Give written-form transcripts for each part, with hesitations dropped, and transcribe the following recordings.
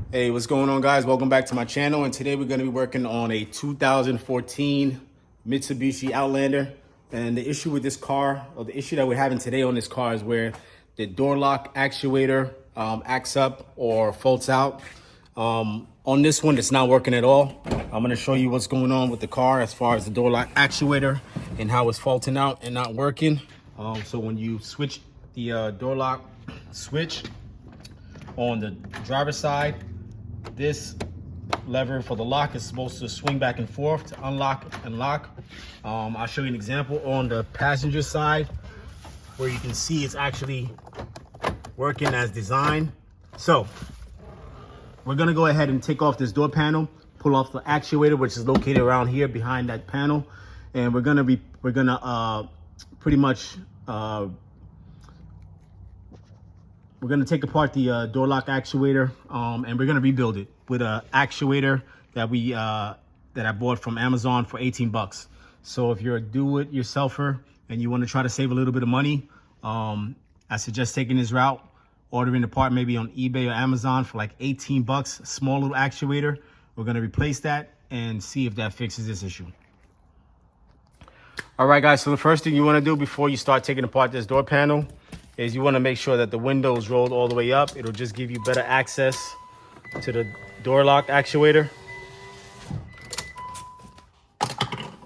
Hey, what's going on, guys? Welcome back to my channel, and today we're going to be working on a 2014 Mitsubishi Outlander. And the issue with this car, or the issue that we're having today on this car, is where the door lock actuator acts up or faults out. On this one, it's not working at all. I'm going to show you what's going on with the car as far as the door lock actuator and how it's faulting out and not working. So when you switch the door lock switch on the driver's side, this lever for the lock is supposed to swing back and forth to unlock and lock. I'll show you an example on the passenger side where you can see it's actually working as designed. So we're gonna go ahead and take off this door panel, pull off the actuator, which is located around here behind that panel, and we're gonna we're gonna take apart the door lock actuator, and we're gonna rebuild it with an actuator that I bought from Amazon for 18 bucks. So if you're a do-it-yourselfer and you want to try to save a little bit of money, I suggest taking this route, ordering the part maybe on eBay or Amazon for like 18 bucks, a small little actuator. We're gonna replace that and see if that fixes this issue. All right, guys, so the first thing you want to do before you start taking apart this door panel is you want to make sure that the window is rolled all the way up. It'll just give you better access to the door lock actuator.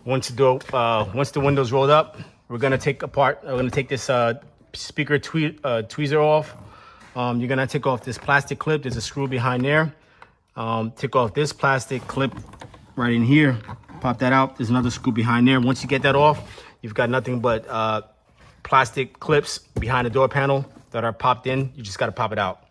Once the window's rolled up, we're gonna take this speaker tweezer off. You're gonna take off this plastic clip. There's a screw behind there. Take off this plastic clip right in here. Pop that out. There's another screw behind there. Once you get that off, you've got nothing but plastic clips behind the door panel that are popped in. You just got to pop it out.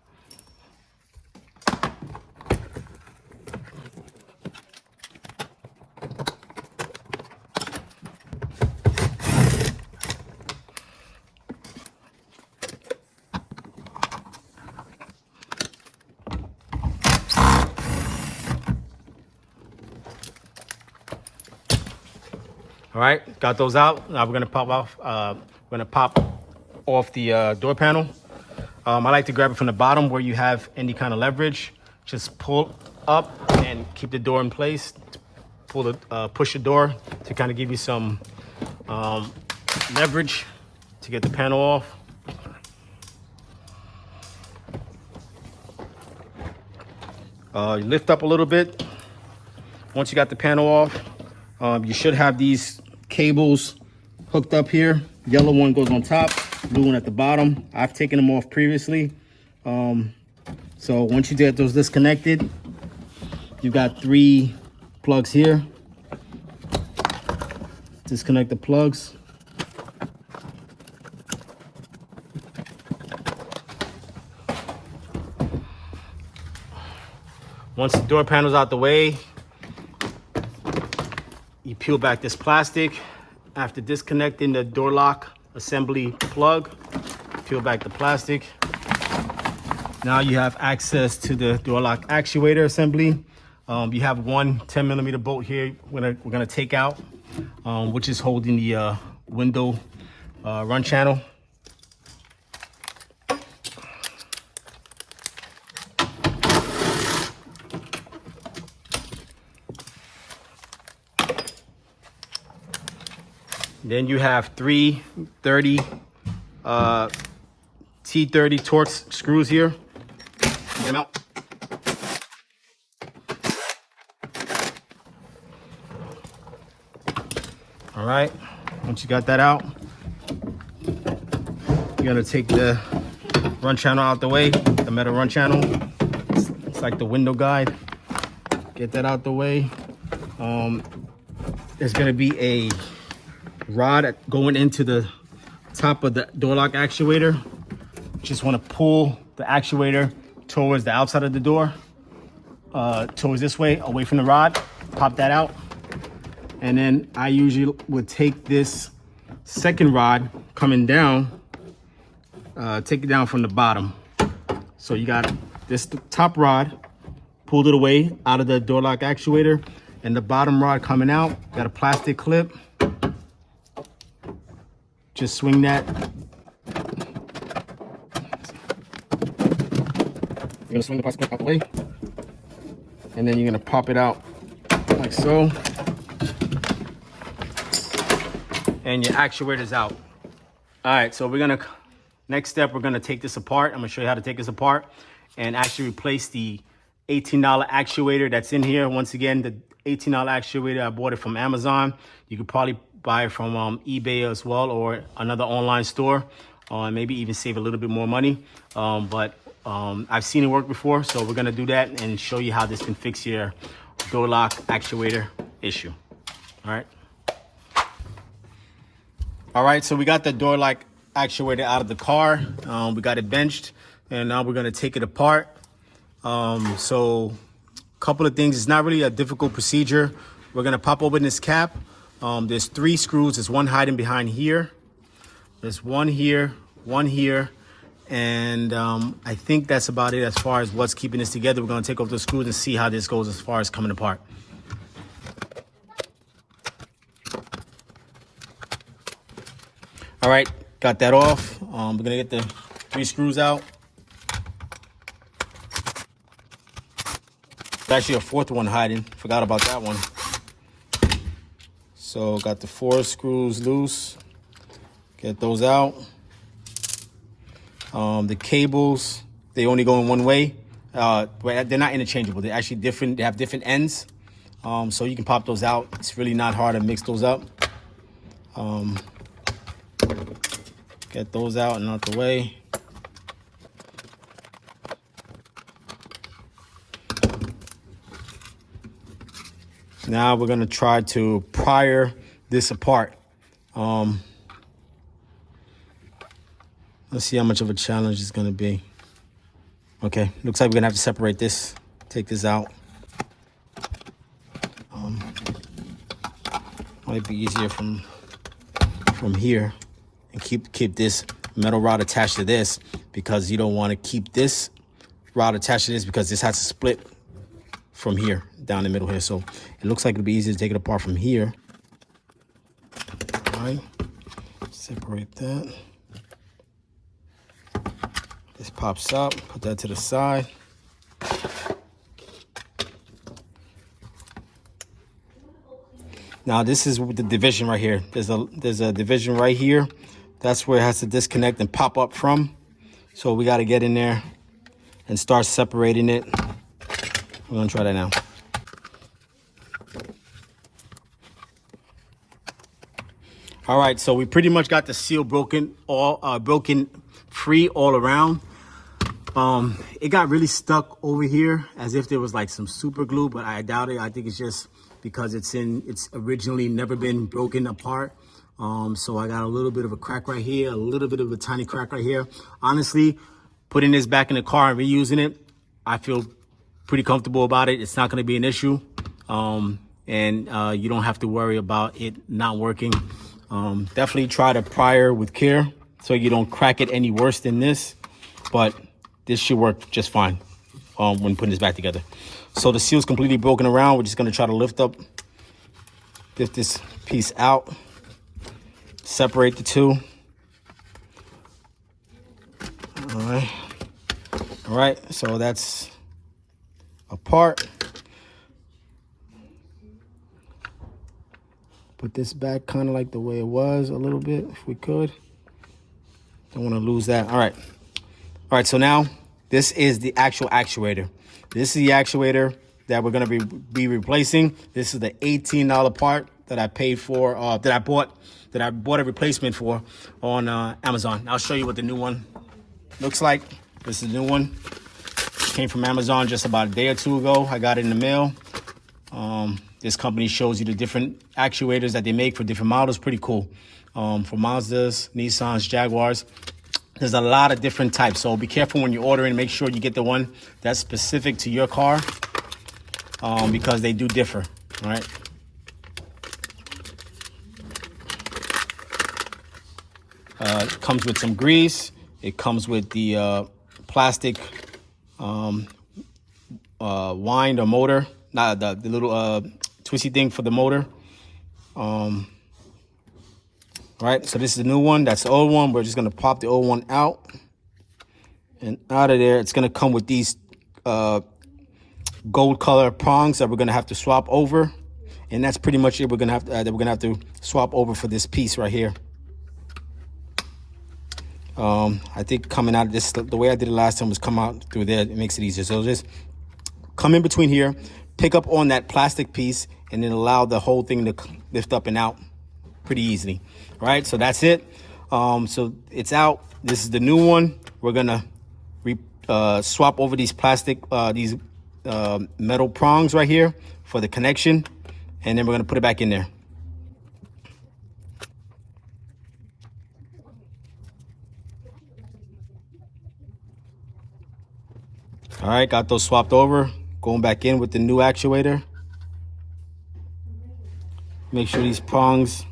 All right, got those out. Now we're gonna pop off the door panel. I like to grab it from the bottom where you have any kind of leverage. Just pull up and keep the door in place. Push the door to kind of give you some leverage to get the panel off. You lift up a little bit. Once you got the panel off, you should have these cables hooked up here. Yellow one goes on top, blue one at the bottom. I've taken them off previously. So once you get those disconnected, you've got 3 plugs here. Disconnect the plugs. Once the door panel's out the way, you peel back this plastic. After disconnecting the door lock assembly plug, peel back the plastic. Now you have access to the door lock actuator assembly. You have one 10mm bolt here we're gonna take out, which is holding the window run channel. Then you have 3 30 T30 Torx screws here. Get them out. All right, once you got that out, you're gonna take the run channel out the way, the metal run channel. It's like the window guide. Get that out the way. There's gonna be a rod going into the top of the door lock actuator. Just want to pull the actuator towards the outside of the door, towards this way, away from the rod. Pop that out. And then I usually would take this second rod coming down, take it down from the bottom. So you got this top rod, pulled it away out of the door lock actuator, and the bottom rod coming out, got a plastic clip. Just swing that. You're gonna swing the plastic clip out the way. and then you're gonna pop it out like so. And your actuator's out. All right, so next step, we're gonna take this apart. I'm gonna show you how to take this apart and actually replace the $18 actuator that's in here. Once again, the $18 actuator, I bought it from Amazon. You could probably buy it from eBay as well, or another online store, maybe even save a little bit more money. But I've seen it work before, so we're gonna do that and show you how this can fix your door lock actuator issue. All right. All right, so we got the door lock actuator out of the car. We got it benched, and now we're gonna take it apart. So a couple of things. It's not really a difficult procedure. We're gonna pop open this cap. There's 3 screws. There's one hiding behind here. There's one here, and I think that's about it as far as what's keeping this together. We're gonna take off the screws and see how this goes as far as coming apart. All right, got that off. We're gonna get the 3 screws out. There's actually a 4th one hiding. Forgot about that one. So got the 4 screws loose. Get those out. The cables, they only go in one way. But they're not interchangeable. They're actually different. They have different ends. So you can pop those out. It's really not hard to mix those up. Get those out and out the way. Now we're gonna try to pry this apart. Let's see how much of a challenge it's gonna be. Okay, looks like we're gonna have to separate this, take this out. Might be easier from here, and keep this metal rod attached to this, because you don't want to keep this rod attached to this, because this has to split from here down the middle here. So it looks like it'll be easy to take it apart from here. All right, separate that. This pops up, put that to the side. Now this is the division right here. There's a division right here. That's where it has to disconnect and pop up from. So we got to get in there and start separating it. We're gonna try that now. All right, so we pretty much got the seal broken free all around. It got really stuck over here as if there was like some super glue, but I doubt it. I think it's just because it's originally never been broken apart. So I got a little bit of a crack right here, a little bit of a tiny crack right here. Honestly, putting this back in the car and reusing it, I feel pretty comfortable about it. It's not gonna be an issue. And you don't have to worry about it not working. Definitely try to pry with care so you don't crack it any worse than this, but this should work just fine when putting this back together. So the seal's completely broken around. We're just gonna try to lift this piece out, separate the two. All right, so that's apart. Put this back kind of like the way it was a little bit, if we could. Don't want to lose that. All right, so now this is the actual actuator. This is the actuator that we're going to be replacing. This is the $18 part that I paid for, that I bought a replacement for on Amazon. I'll show you what the new one looks like. This is the new one. Came from Amazon just about a day or two ago. I got it in the mail. This company shows you the different actuators that they make for different models. Pretty cool. For Mazdas, Nissans, Jaguars. There's a lot of different types. So be careful when you're ordering. Make sure you get the one that's specific to your car, because they do differ, all right? It comes with some grease. It comes with the plastic wind or motor, not the little twisty thing for the motor. Right, so this is the new one. That's the old one. We're just gonna pop the old one out and out of there. It's gonna come with these gold color prongs that we're gonna have to swap over, and that's pretty much it. We're gonna have to swap over for this piece right here. I think coming out of this, the way I did it last time was come out through there. It makes it easier. So just come in between here, pick up on that plastic piece, and then allow the whole thing to lift up and out pretty easily. All right, so that's it. So it's out. This is the new one. We're gonna swap over these plastic, these metal prongs right here for the connection, and then we're gonna put it back in there. All right, got those swapped over. Going back in with the new actuator. Make sure these prongs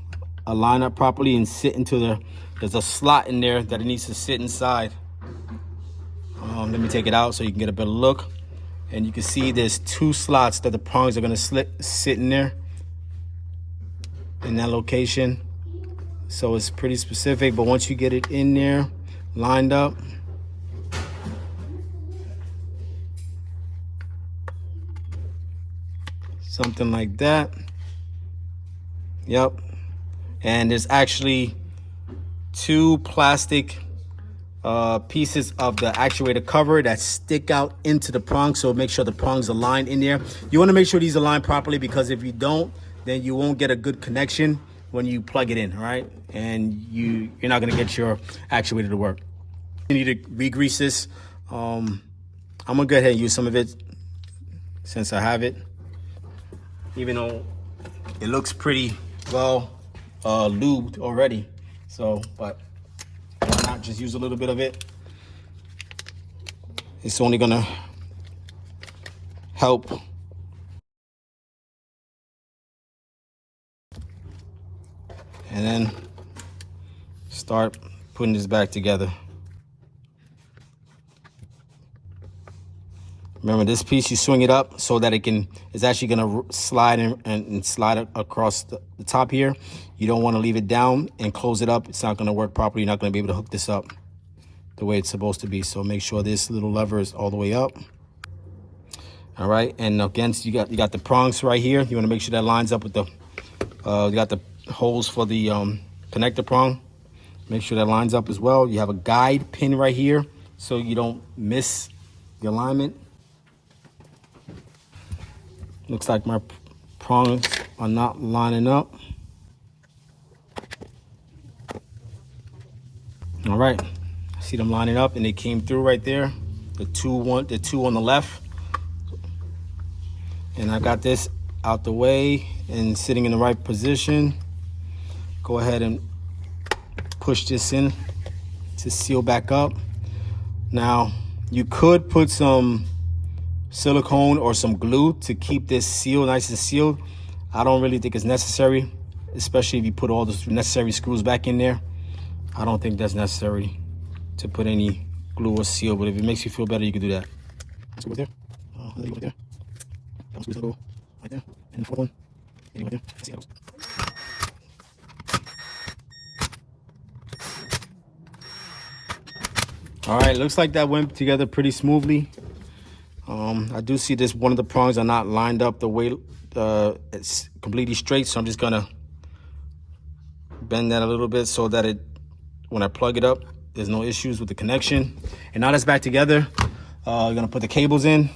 align up properly and sit into there's a slot in there that it needs to sit inside. Let me take it out so you can get a better look. And you can see there's 2 slots that the prongs are gonna sit in there, in that location. So it's pretty specific, but once you get it in there, lined up, something like that. Yep. And there's actually 2 plastic pieces of the actuator cover that stick out into the prongs, so make sure the prongs align in there. You want to make sure these align properly, because if you don't, then you won't get a good connection when you plug it in, all right? And you're not going to get your actuator to work. You need to re-grease this. I'm gonna go ahead and use some of it since I have it, even though it looks pretty well lubed already. So, but why not just use a little bit of it? It's only gonna help. And then start putting this back together. Remember, this piece, you swing it up so that it's actually gonna slide and slide across the top here. You don't wanna leave it down and close it up. It's not gonna work properly. You're not gonna be able to hook this up the way it's supposed to be. So make sure this little lever is all the way up. All right, and against, you got the prongs right here. You wanna make sure that lines up with the, you got the holes for the connector prong. Make sure that lines up as well. You have a guide pin right here so you don't miss the alignment. Looks like my prongs are not lining up. All right, I see them lining up, and they came through right there. The two on the left. And I got this out the way and sitting in the right position. Go ahead and push this in to seal back up. Now, you could put some silicone or some glue to keep this sealed, nice and sealed. I don't really think it's necessary, especially if you put all the necessary screws back in there. I don't think that's necessary to put any glue or seal, but if it makes you feel better, you can do that. Let's go right there. Let me go right there. That one's go right there. And the fourth one, right there. Let's see how it goes. All right, looks like that went together pretty smoothly. I do see this, one of the prongs are not lined up the way it's completely straight, so I'm just gonna bend that a little bit so that when I plug it up, there's no issues with the connection. And now that's back together. You're gonna put the cables in,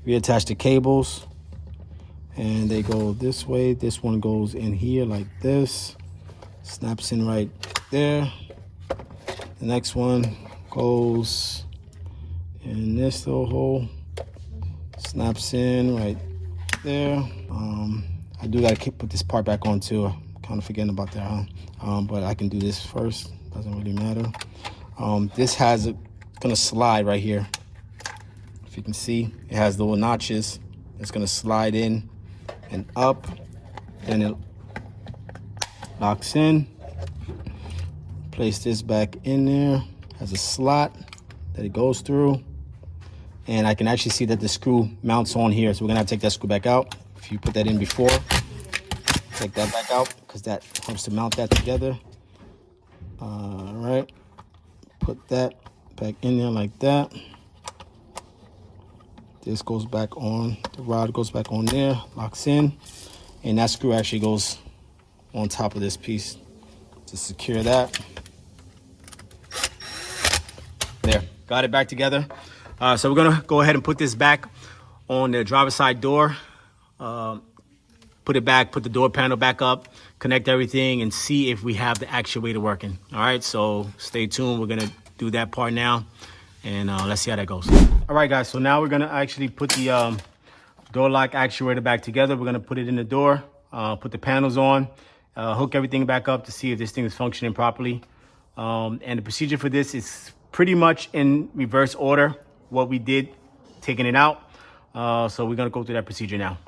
reattach the cables, and they go this way. This one goes in here like this, snaps in right there. The next one goes in this little hole, snaps in right there. I do gotta put this part back on too. I'm kind of forgetting about that, but I can do this first. Doesn't really matter. This has gonna slide right here. If you can see, it has the little notches. It's gonna slide in and up, then it locks in. Place this back in there. Has a slot that it goes through. And I can actually see that the screw mounts on here. So we're gonna have to take that screw back out. If you put that in before, take that back out because that helps to mount that together. All right, put that back in there like that. This goes back on, the rod goes back on there, locks in, and that screw actually goes on top of this piece to secure that. There, got it back together. So we're gonna go ahead and put this back on the driver's side door. Put it back, put the door panel back up, connect everything, and see if we have the actuator working. All right, so stay tuned. We're gonna do that part now, and let's see how that goes. All right, guys, so now we're gonna actually put the door lock actuator back together. We're gonna put it in the door, put the panels on, hook everything back up to see if this thing is functioning properly. And the procedure for this is pretty much in reverse order, what we did taking it out. So we're gonna go through that procedure now.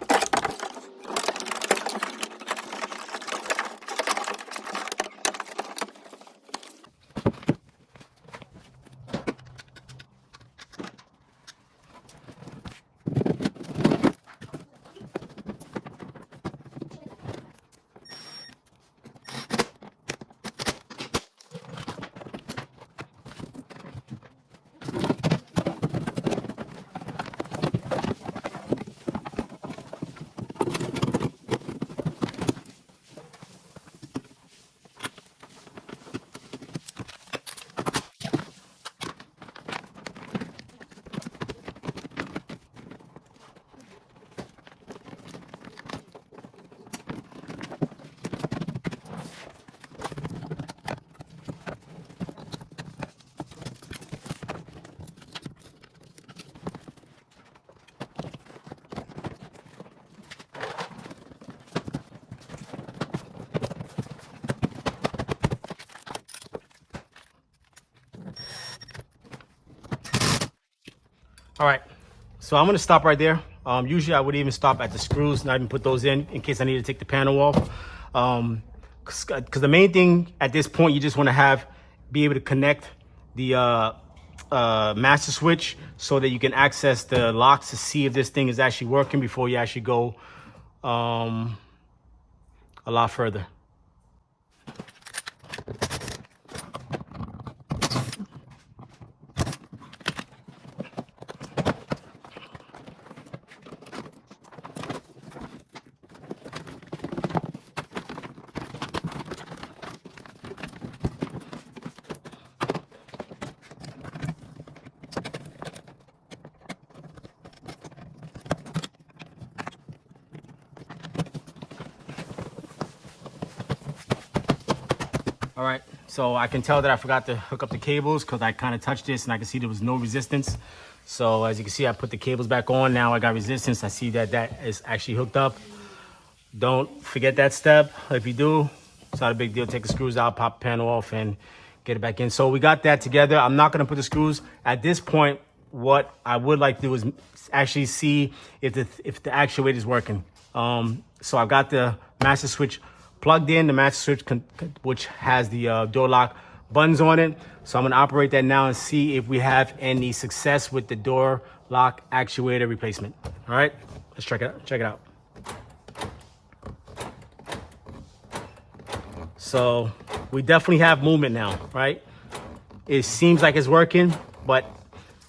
All right, so I'm gonna stop right there. Usually I would even stop at the screws, not even put those in case I need to take the panel off. Because the main thing at this point, you just wanna be able to connect the master switch so that you can access the locks to see if this thing is actually working before you actually go a lot further. All right, so I can tell that I forgot to hook up the cables because I kind of touched this and I can see there was no resistance. So as you can see, I put the cables back on. Now I got resistance. I see that that is actually hooked up. Don't forget that step. If you do, it's not a big deal. Take the screws out, pop the panel off, and get it back in. So we got that together. I'm not gonna put the screws. At this point, what I would like to do is actually see if the actuator is working. So I've got the master switch plugged in, the master switch which has the door lock buttons on it. So I'm gonna operate that now and see if we have any success with the door lock actuator replacement. All right, let's check it out. So we definitely have movement now, right? It seems like it's working, but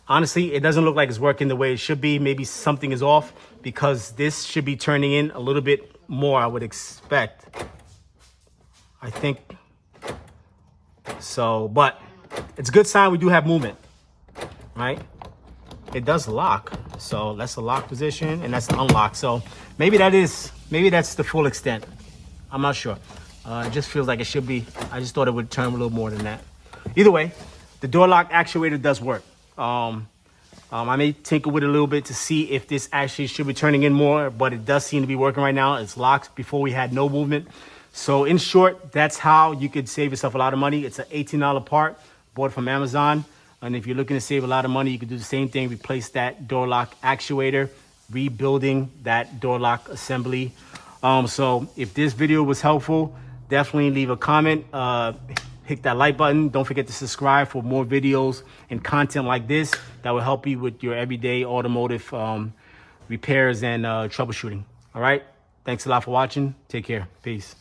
honestly, it doesn't look like it's working the way it should be. Maybe something is off because this should be turning in a little bit more, I would expect. I think so, but it's a good sign we do have movement, right? It does lock. So that's the lock position and that's the unlock. So maybe that's the full extent. I'm not sure. It just feels like it should be. I just thought it would turn a little more than that. Either way, the door lock actuator does work. I may tinker with it a little bit to see if this actually should be turning in more, but it does seem to be working right now. It's locked. Before we had no movement. So in short, that's how you could save yourself a lot of money. It's an $18 part, bought from Amazon. And if you're looking to save a lot of money, you could do the same thing. Replace that door lock actuator, rebuilding that door lock assembly. So if this video was helpful, definitely leave a comment. Hit that like button. Don't forget to subscribe for more videos and content like this that will help you with your everyday automotive repairs and troubleshooting. All right. Thanks a lot for watching. Take care. Peace.